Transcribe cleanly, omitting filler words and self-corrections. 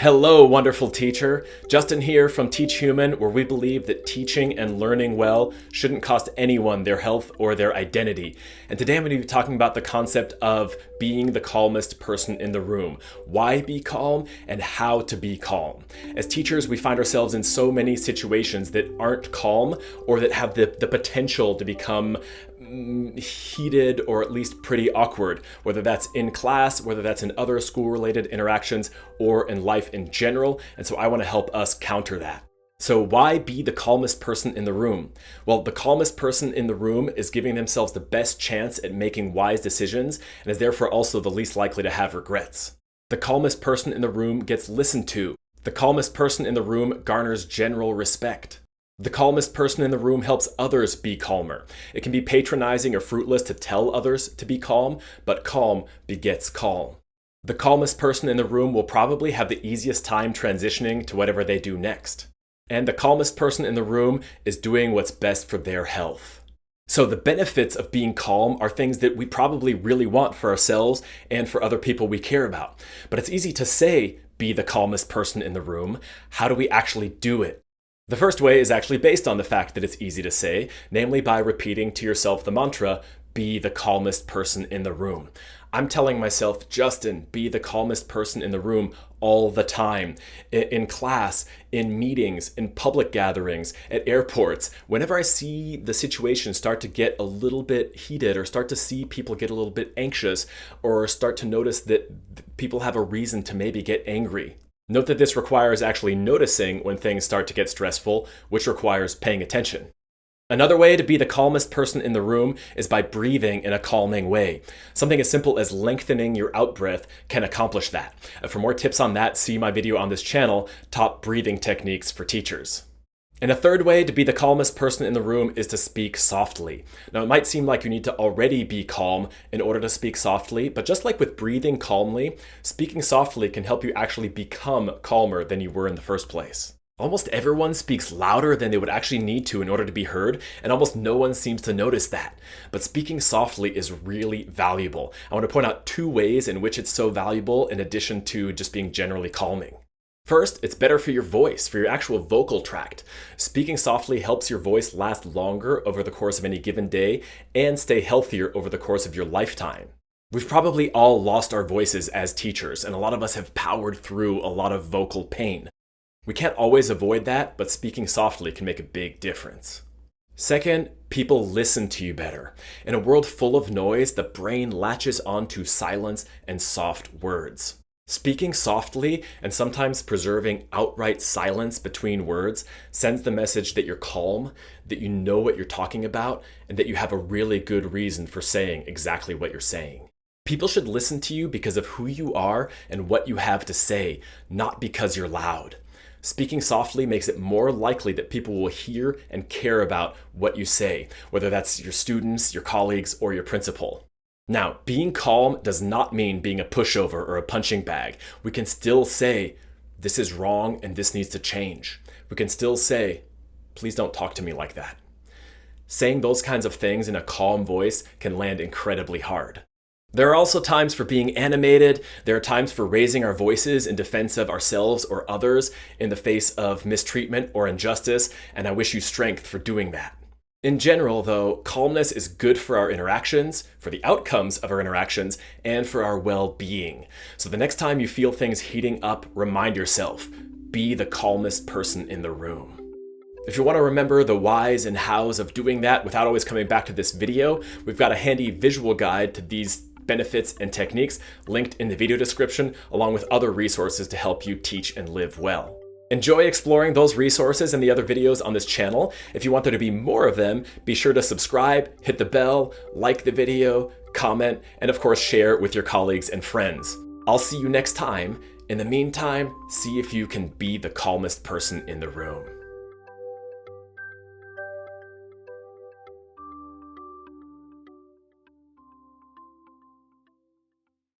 Hello, wonderful teacher. Justin here from TeachHuman, where we believe that teaching and learning well shouldn't cost anyone their health or their identity. And today I'm going to be talking about the concept of being the calmest person in the room. Why be calm and how to be calm. As teachers, we find ourselves in so many situations that aren't calm or that have the potential to become heated or at least pretty awkward, whether that's in class, whether that's in other school-related interactions, or in life in general. And so I want to help us counter that. So why be the calmest person in the room? Well, the calmest person in the room is giving themselves the best chance at making wise decisions and is therefore also the least likely to have regrets. The calmest person in the room gets listened to. The calmest person in the room garners general respect. The calmest person in the room helps others be calmer. It can be patronizing or fruitless to tell others to be calm, but calm begets calm. The calmest person in the room will probably have the easiest time transitioning to whatever they do next. And the calmest person in the room is doing what's best for their health. So the benefits of being calm are things that we probably really want for ourselves and for other people we care about. But it's easy to say, be the calmest person in the room. How do we actually do it? The first way is actually based on the fact that it's easy to say, namely by repeating to yourself the mantra, be the calmest person in the room. I'm telling myself, Justin, be the calmest person in the room all the time. In class, in meetings, in public gatherings, at airports. Whenever I see the situation start to get a little bit heated or start to see people get a little bit anxious or start to notice that people have a reason to maybe get angry. Note that this requires actually noticing when things start to get stressful, which requires paying attention. Another way to be the calmest person in the room is by breathing in a calming way. Something as simple as lengthening your out-breath can accomplish that. For more tips on that, see my video on this channel, Top Breathing Techniques for Teachers. And a third way to be the calmest person in the room is to speak softly. Now, it might seem like you need to already be calm in order to speak softly, but just like with breathing calmly, speaking softly can help you actually become calmer than you were in the first place. Almost everyone speaks louder than they would actually need to in order to be heard, and almost no one seems to notice that. But speaking softly is really valuable. I want to point out two ways in which it's so valuable in addition to just being generally calming. First, it's better for your voice, for your actual vocal tract. Speaking softly helps your voice last longer over the course of any given day and stay healthier over the course of your lifetime. We've probably all lost our voices as teachers, and a lot of us have powered through a lot of vocal pain. We can't always avoid that, but speaking softly can make a big difference. Second, people listen to you better. In a world full of noise, the brain latches onto silence and soft words. Speaking softly and sometimes preserving outright silence between words sends the message that you're calm, that you know what you're talking about, and that you have a really good reason for saying exactly what you're saying. People should listen to you because of who you are and what you have to say, not because you're loud. Speaking softly makes it more likely that people will hear and care about what you say, whether that's your students, your colleagues, or your principal. Now, being calm does not mean being a pushover or a punching bag. We can still say, this is wrong and this needs to change. We can still say, please don't talk to me like that. Saying those kinds of things in a calm voice can land incredibly hard. There are also times for being animated. There are times for raising our voices in defense of ourselves or others in the face of mistreatment or injustice, and I wish you strength for doing that. In general, though, calmness is good for our interactions, for the outcomes of our interactions, and for our well-being. So the next time you feel things heating up, remind yourself, be the calmest person in the room. If you want to remember the whys and hows of doing that without always coming back to this video, we've got a handy visual guide to these benefits and techniques linked in the video description, along with other resources to help you teach and live well. Enjoy exploring those resources and the other videos on this channel. If you want there to be more of them, be sure to subscribe, hit the bell, like the video, comment, and of course share with your colleagues and friends. I'll see you next time. In the meantime, see if you can be the calmest person in the room.